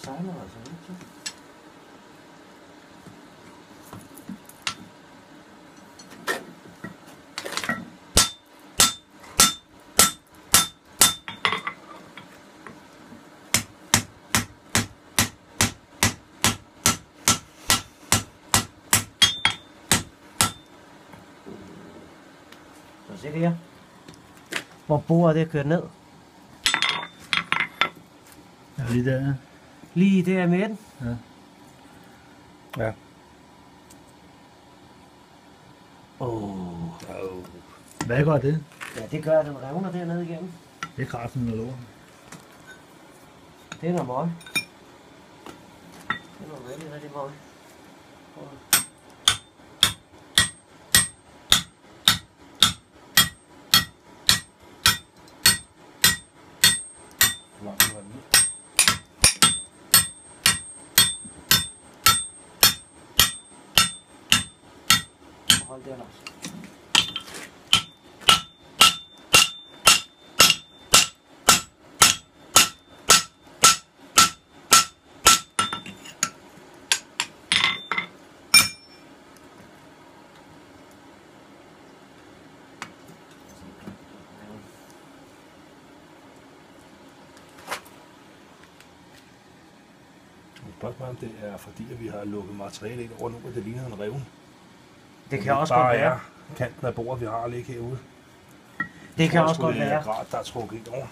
sejler altså ikke til. Så se det her. Hvor bordet er kørt ned. Ja, lige der. Lige der i midten. Ja. Ja. Hvad gør det? Ja, det gør, at den revner dernede igennem. Det er kraften med lort. Det er noget møg. Det er noget rigtig, rigtig møg. Hold der, Lars. Spørgsmålet om det er fordi, at vi har lukket materiale ind over nu, og det ligner en revne. Det kan også godt være. Kanten af bordet, vi har ligge herude. Det kan også godt være. Grad, der er trukket ind over.